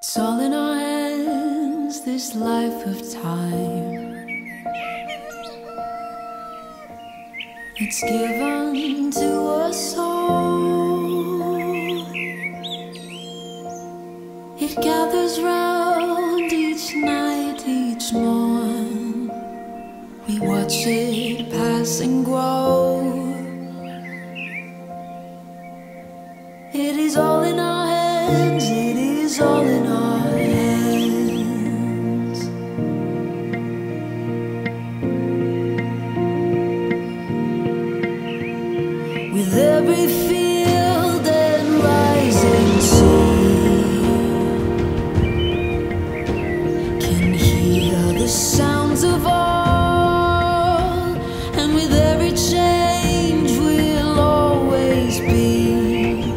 It's all in our hands, this life of time. It's given to us all. It gathers round each night, each morn. We watch it pass and grow. It is all in our hands, it is all in our hands. With every field and rising sea, can hear the sounds of all, and with every change we'll always be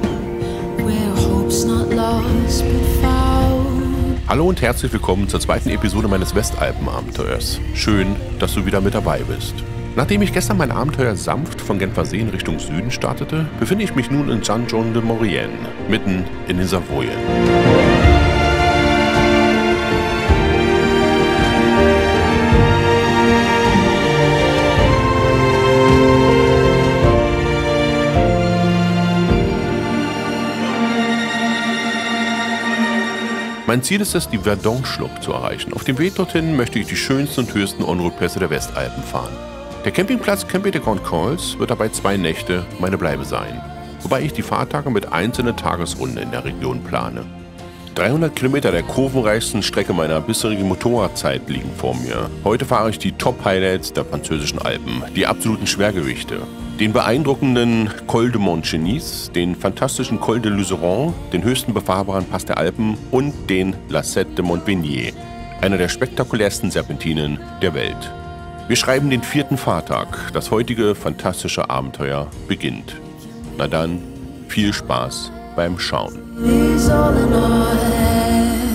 where hope's not lost but found. Hallo und herzlich willkommen zur zweiten Episode meines Westalpen-Abenteuers. Schön, dass du wieder mit dabei bist. Nachdem ich gestern mein Abenteuer sanft von Genfersee in Richtung Süden startete, befinde ich mich nun in Saint-Jean-de-Maurienne, mitten in den Savoyen. Mein Ziel ist es, die Verdon-Schlucht zu erreichen. Auf dem Weg dorthin möchte ich die schönsten und höchsten En-Route-Pässe der Westalpen fahren. Der Campingplatz Campi de Grand Cols wird dabei 2 Nächte meine Bleibe sein, wobei ich die Fahrtage mit einzelnen Tagesrunden in der Region plane. 300 Kilometer der kurvenreichsten Strecke meiner bisherigen Motorradzeit liegen vor mir. Heute fahre ich die Top-Highlights der französischen Alpen, die absoluten Schwergewichte. Den beeindruckenden Col de Montcenis, den fantastischen Col de Luzeron, den höchsten befahrbaren Pass der Alpen und den La Sette de Montbélier, einer der spektakulärsten Serpentinen der Welt. Wir schreiben den 4. Fahrtag. Das heutige fantastische Abenteuer beginnt. Na dann, viel Spaß beim Schauen. It's all in our hands.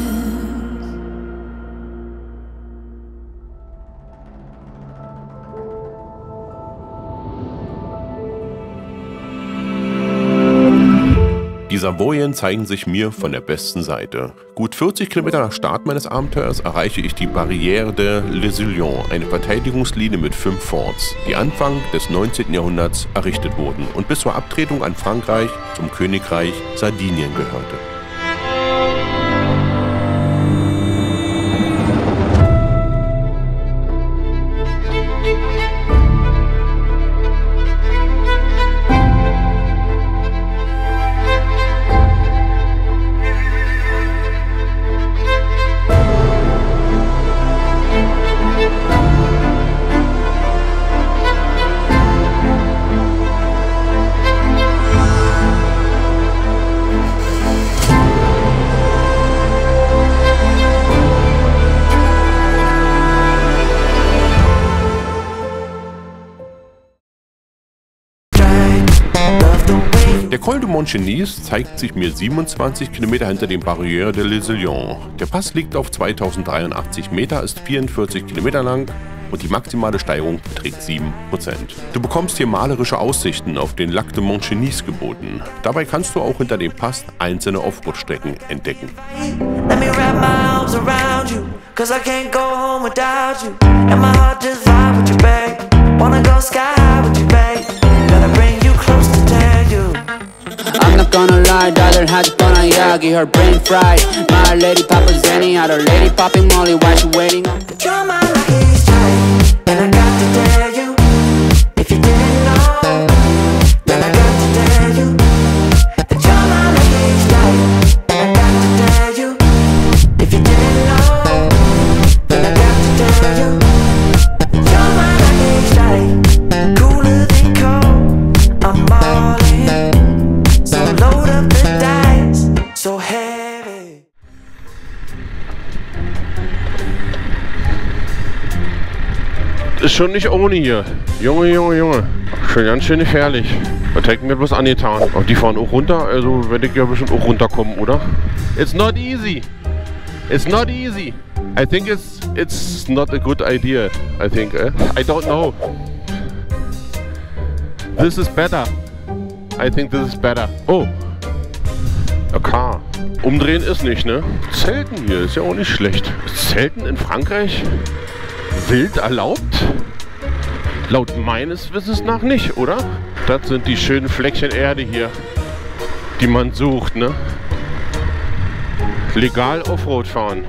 Die Savoyen zeigen sich mir von der besten Seite. Gut 40 Kilometer nach Start meines Abenteuers erreiche ich die Barrière de Lézillon, eine Verteidigungslinie mit 5 Forts, die Anfang des 19. Jahrhunderts errichtet wurden und bis zur Abtretung an Frankreich zum Königreich Sardinien gehörte. Der Col de Montcenis zeigt sich mir 27 Kilometer hinter dem Barrière de Lézillon. Der Pass liegt auf 2083 Meter, ist 44 Kilometer lang und die maximale Steigung beträgt 7%. Du bekommst hier malerische Aussichten auf den Lac de Montcenis geboten. Dabei kannst du auch hinter dem Pass einzelne Offroad-Strecken entdecken. Let me wrap my arms around you, 'cause I can't go home without you. And my heart just vibe with you, babe. Wanna go sky high with you, babe. Gotta bring you close to tell you. I'm not gonna lie, daughter had fun on Yagi, her brain fried. My lady Papa Zenny, had her lady popping Molly, why she waiting on? You're my lucky strike, and I got to tell you, if you didn't know, then I got to tell you, that you're my lucky strike, and I got to tell you, if you didn't know, then I got to tell you, that you're my lucky strike, cooler than cold, I'm all in, so load up the dice, so heavy. Ist schon nicht ohne hier. Junge. Schon ganz schön gefährlich. Was hätten wir bloß angetan? Aber die fahren auch runter, also werde ich ja bestimmt auch runterkommen, oder? It's not easy. It's not easy. I think it's not a good idea. I think. I don't know. This is better. I think this is better. Oh. A car. Umdrehen ist nicht, ne? Zelten hier ist ja auch nicht schlecht. Zelten in Frankreich wild erlaubt? Laut meines Wissens nach nicht, oder? Das sind die schönen Fleckchen Erde hier, die man sucht, ne? Legal Offroad fahren.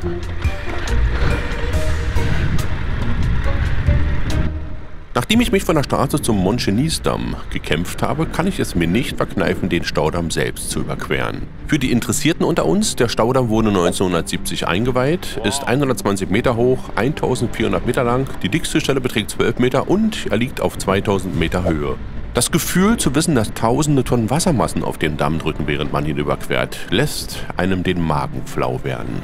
Nachdem ich mich von der Straße zum Montgenisdamm gekämpft habe, kann ich es mir nicht verkneifen, den Staudamm selbst zu überqueren. Für die Interessierten unter uns, der Staudamm wurde 1970 eingeweiht, ist 120 Meter hoch, 1400 Meter lang, die dickste Stelle beträgt 12 Meter und er liegt auf 2000 Meter Höhe. Das Gefühl zu wissen, dass tausende Tonnen Wassermassen auf den Damm drücken, während man ihn überquert, lässt einem den Magen flau werden.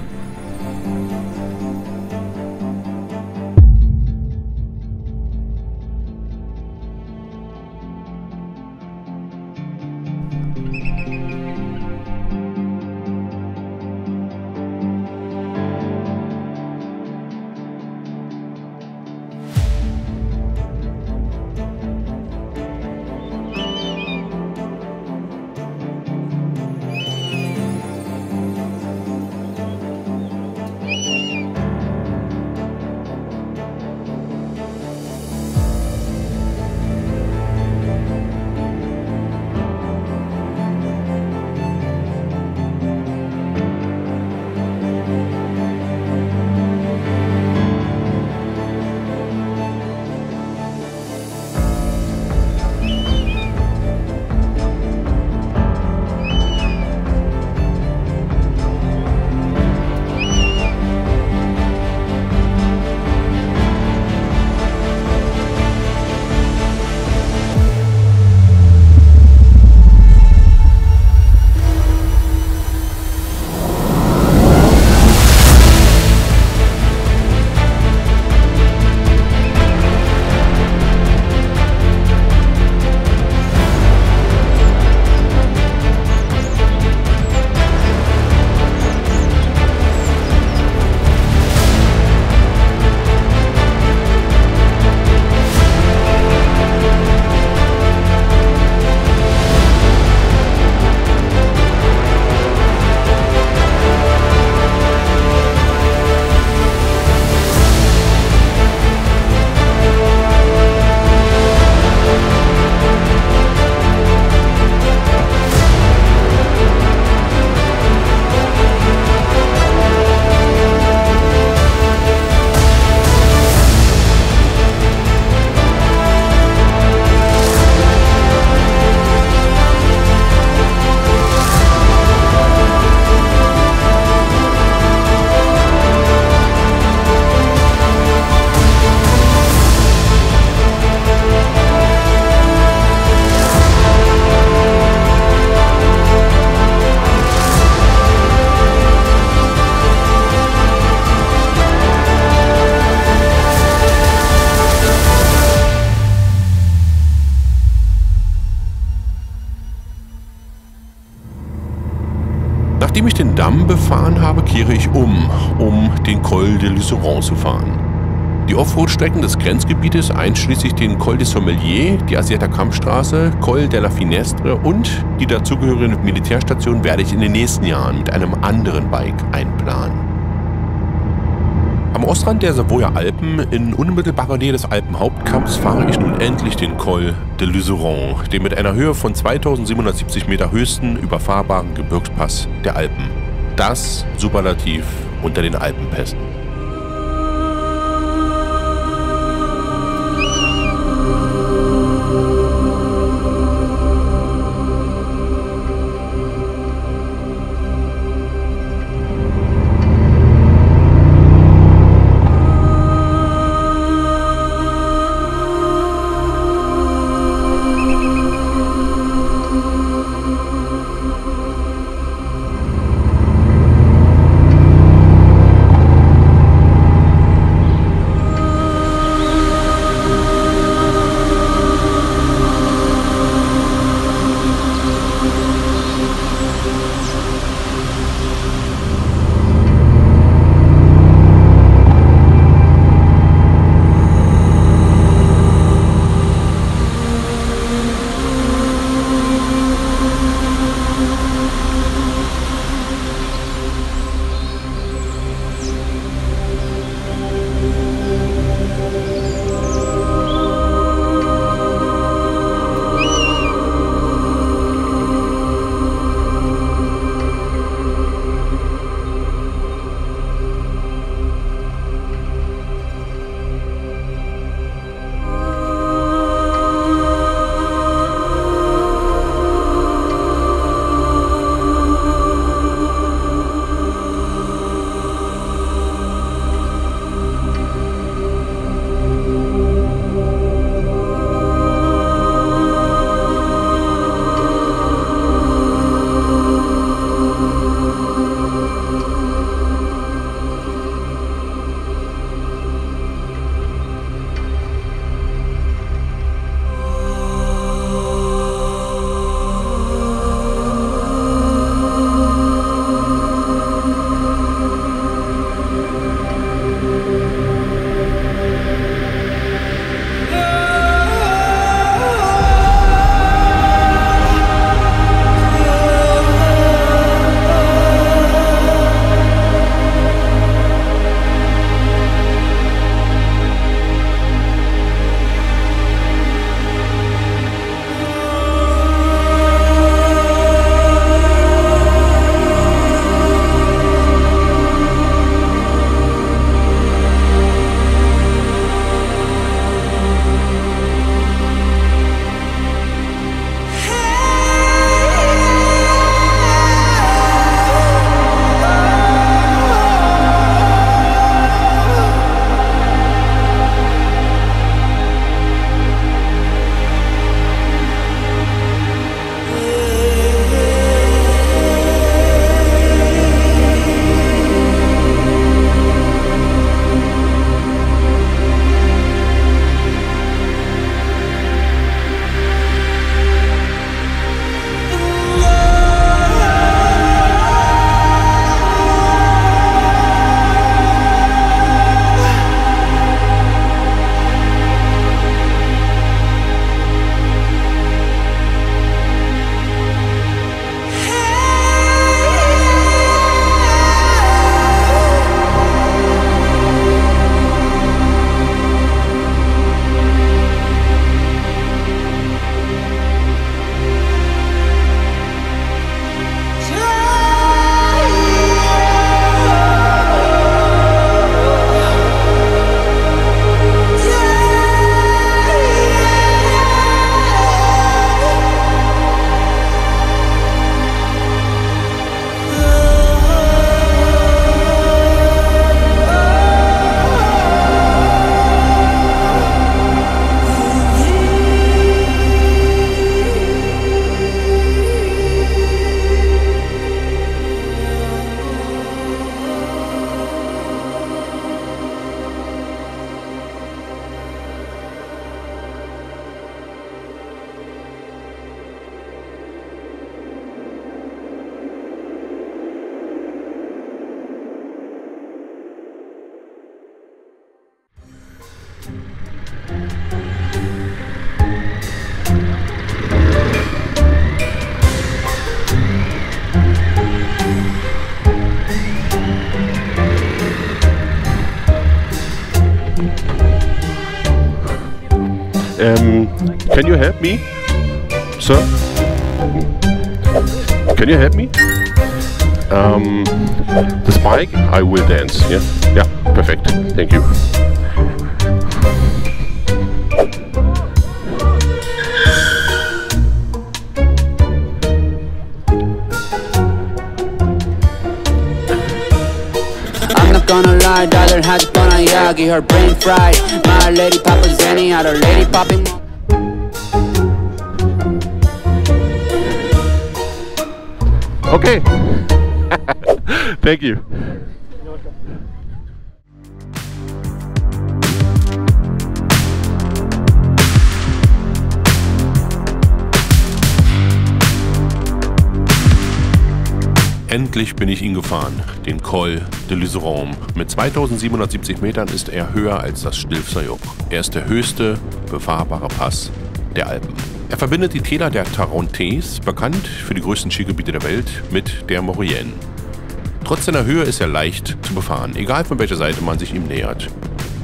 Nachdem ich den Damm befahren habe, kehre ich um den Col de Luzeron zu fahren. Die Offroad-Strecken des Grenzgebietes, einschließlich den Col des Sommeliers, die Assietta Kampfstraße, Col de la Finestre und die dazugehörige Militärstation, werde ich in den nächsten Jahren mit einem anderen Bike einplanen. Am Ostrand der Savoyer Alpen, in unmittelbarer Nähe des Alpenhauptkamms, fahre ich nun endlich den Col de Luzeron, den mit einer Höhe von 2770 Meter höchsten überfahrbaren Gebirgspass der Alpen. Das Superlativ unter den Alpenpässen. Can you help me? Sir? Can you help me? The spike? I will dance. Yeah? Yeah, perfect. Thank you. I'm not gonna lie, daughter had fun on Yagi, her brain fried. My lady Papa Zenny, had her lady popping. Okay. Thank you. Endlich bin ich ihn gefahren, den Col de Liseron. Mit 2770 Metern ist er höher als das Stilfser-Joch. Er ist der höchste befahrbare Pass der Alpen. Er verbindet die Täler der Tarentaise, bekannt für die größten Skigebiete der Welt, mit der Maurienne. Trotz seiner Höhe ist er leicht zu befahren, egal von welcher Seite man sich ihm nähert.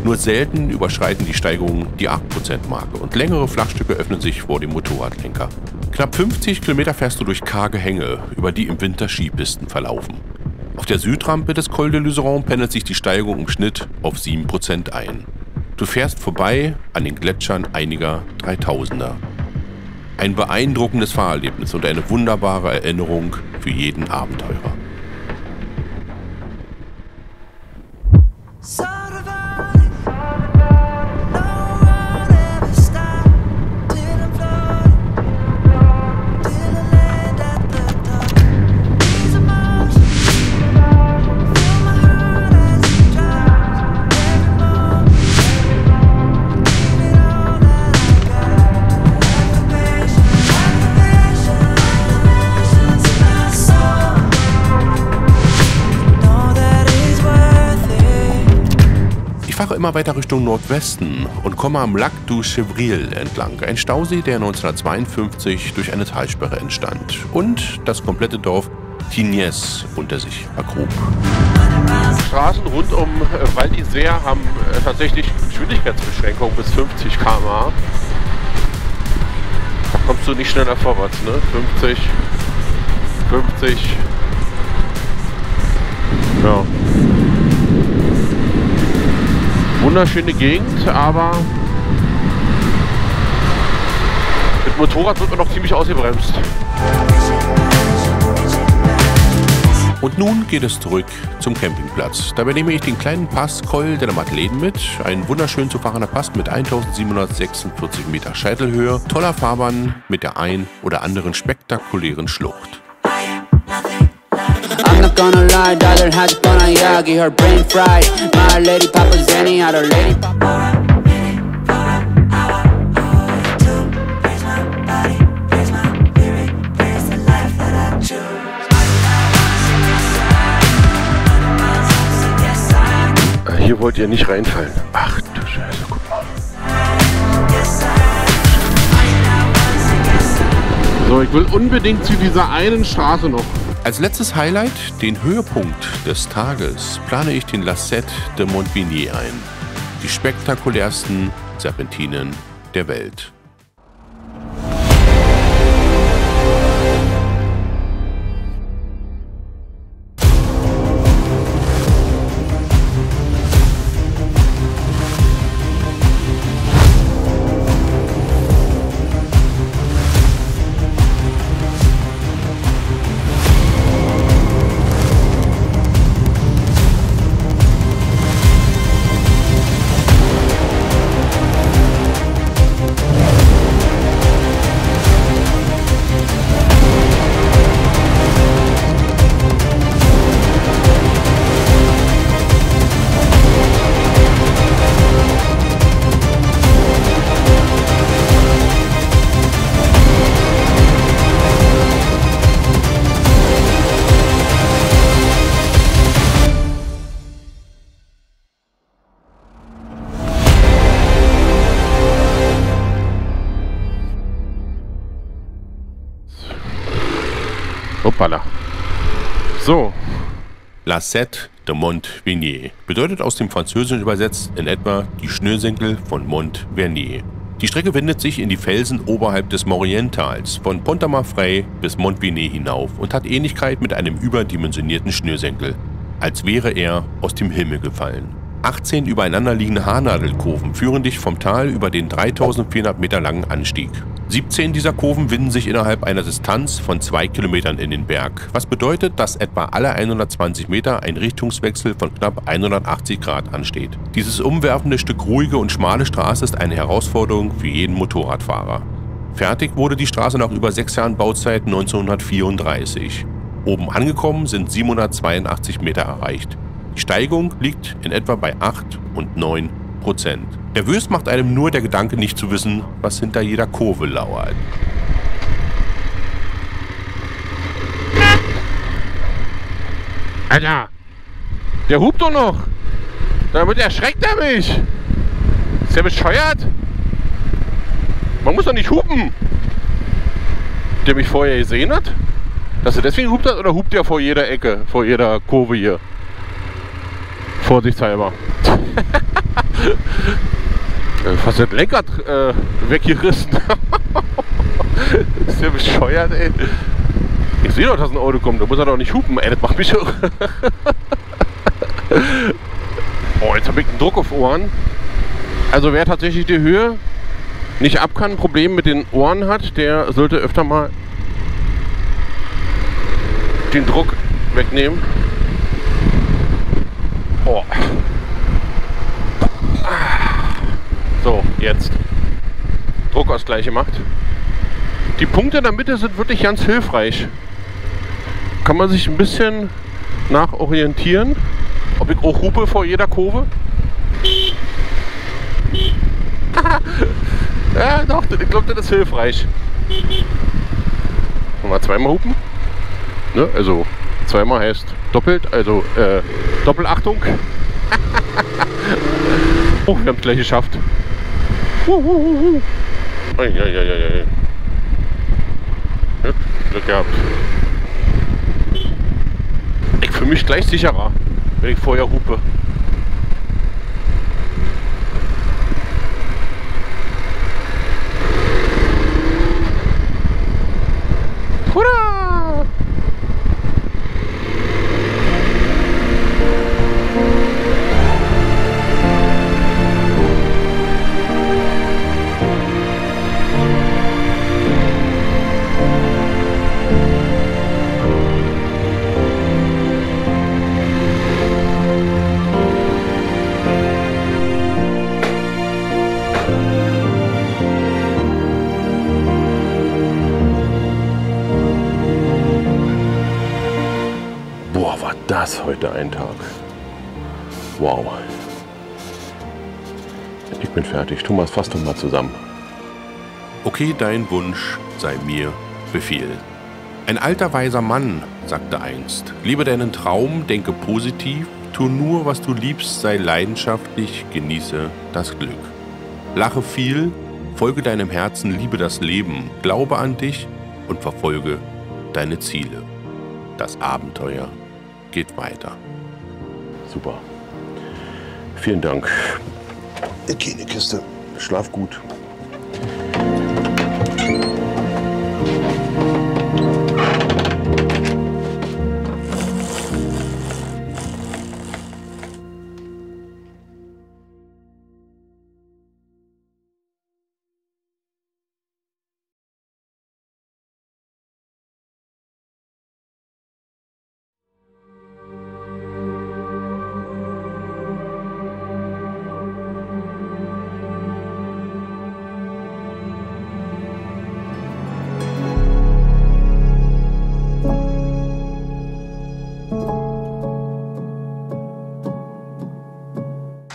Nur selten überschreiten die Steigungen die 8%-Marke und längere Flachstücke öffnen sich vor dem Motorradlenker. Knapp 50 Kilometer fährst du durch karge Hänge, über die im Winter Skipisten verlaufen. Auf der Südrampe des Col de Liseron pendelt sich die Steigung im Schnitt auf 7% ein. Du fährst vorbei an den Gletschern einiger 3000er. Ein beeindruckendes Fahrerlebnis und eine wunderbare Erinnerung für jeden Abenteurer. Ich fahre immer weiter Richtung Nordwesten und komme am Lac du Chevril entlang, ein Stausee, der 1952 durch eine Talsperre entstand und das komplette Dorf Tignes unter sich vergrub. Straßen rund um Val d'Isère haben tatsächlich Geschwindigkeitsbeschränkungen bis 50 km/h. Da kommst du nicht schneller vorwärts, ne? 50. Ja. Wunderschöne Gegend, aber mit Motorrad wird man noch ziemlich ausgebremst. Und nun geht es zurück zum Campingplatz. Dabei nehme ich den kleinen Pass Col de la Madeleine mit. Ein wunderschön zu fahrender Pass mit 1746 Meter Scheitelhöhe, toller Fahrbahn mit der ein oder anderen spektakulären Schlucht. I'm not gonna lie, daughter had fun on Yagi, her brain fried. My lady Papa Zenny, had her lady Papa. Hier wollt ihr nicht reinfallen. Ach du Scheiße, guck mal. So, ich will unbedingt zu dieser einen Straße noch. Als letztes Highlight, den Höhepunkt des Tages, plane ich den La Sette de Montvigny ein. Die spektakulärsten Serpentinen der Welt. Hoppala. So. La Sette de Montvigny bedeutet aus dem Französischen übersetzt in etwa die Schnürsenkel von Mont Vernier. Die Strecke wendet sich in die Felsen oberhalb des Maurientals von Pont-à-Marfray bis Montbinet hinauf und hat Ähnlichkeit mit einem überdimensionierten Schnürsenkel, als wäre er aus dem Himmel gefallen. 18 übereinander liegende Haarnadelkurven führen dich vom Tal über den 3400 Meter langen Anstieg. 17 dieser Kurven winden sich innerhalb einer Distanz von 2 Kilometern in den Berg, was bedeutet, dass etwa alle 120 Meter ein Richtungswechsel von knapp 180 Grad ansteht. Dieses umwerfende Stück ruhige und schmale Straße ist eine Herausforderung für jeden Motorradfahrer. Fertig wurde die Straße nach über 6 Jahren Bauzeit 1934. Oben angekommen sind 782 Meter erreicht. Die Steigung liegt in etwa bei 8 und 9%. Nervös macht einem nur der Gedanke, nicht zu wissen, was hinter jeder Kurve lauert. Alter, der hupt doch noch. Damit erschreckt er mich. Ist der bescheuert? Man muss doch nicht hupen. Der mich vorher gesehen hat? Dass er deswegen hupt hat oder hupt er vor jeder Ecke, vor jeder Kurve hier? Vorsichtshalber. Fast das Lenkrad weggerissen. Ist der bescheuert, ey. Ich sehe doch, dass ein Auto kommt, da muss er doch nicht hupen, ey, das macht mich schon. Oh, jetzt habe ich einen Druck auf Ohren. Also wer tatsächlich die Höhe nicht ab kann, ein Problem mit den Ohren hat, der sollte öfter mal den Druck wegnehmen. Oh. So, jetzt. Druckausgleich gemacht. Die Punkte in der Mitte sind wirklich ganz hilfreich. Kann man sich ein bisschen nachorientieren. Ob ich auch hupe vor jeder Kurve? Ja, doch, ich glaube, das ist hilfreich. Mal zweimal hupen. Ne? Also, zweimal heißt doppelt, also Doppelachtung. Oh, wir haben es gleich geschafft. Eieieiei. Ja, Glück gehabt. Ich fühle mich gleich sicherer, wenn ich vorher hupe. Hurra! Boah, war das heute ein Tag. Wow. Ich bin fertig. Thomas, fass doch mal zusammen. Okay, dein Wunsch sei mir Befehl. Ein alter weiser Mann sagte einst: Liebe deinen Traum, denke positiv, tu nur, was du liebst, sei leidenschaftlich, genieße das Glück. Lache viel, folge deinem Herzen, liebe das Leben, glaube an dich und verfolge deine Ziele. Das Abenteuer geht weiter. Super. Vielen Dank. Hygienekiste. Schlaf gut.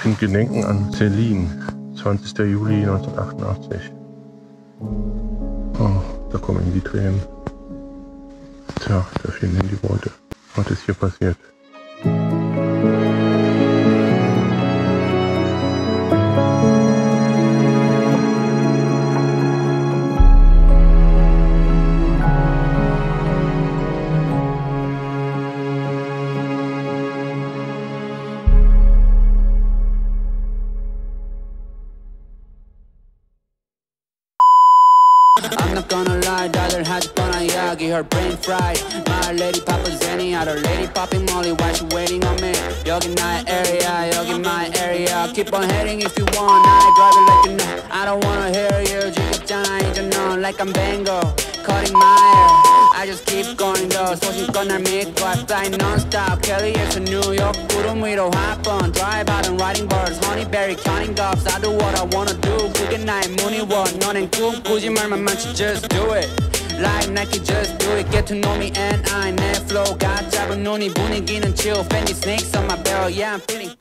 In Gedenken an Celine, 20. Juli 1988. Oh, da kommen die Tränen. Tja, da fehlen die Worte. Was ist hier passiert? Miyagi, her brain fried. My lady Papa Zenny, other lady popping Molly, why she waiting on me? Yogi my area, yogi my area. Keep on heading if you want, I drive it like you know. I don't wanna hear you, 지겹잖아 이제 넌 like I'm Bango, cutting my hair. I just keep going though, 소식껏 날 믿고 I fly non-stop. Kelly에서 뉴욕 구름 위로 hop on. Drive out and riding birds, honeyberry counting gobs. I do what I wanna do, 그게 나의 무늬원. 너넨 꿈꾸지 말만 많지, just do it. Like Nike, just do it. Get to know me and I 내 flow 가 잡은 눈이 분위기는 chill. Fendi snakes on my belt, yeah I'm feeling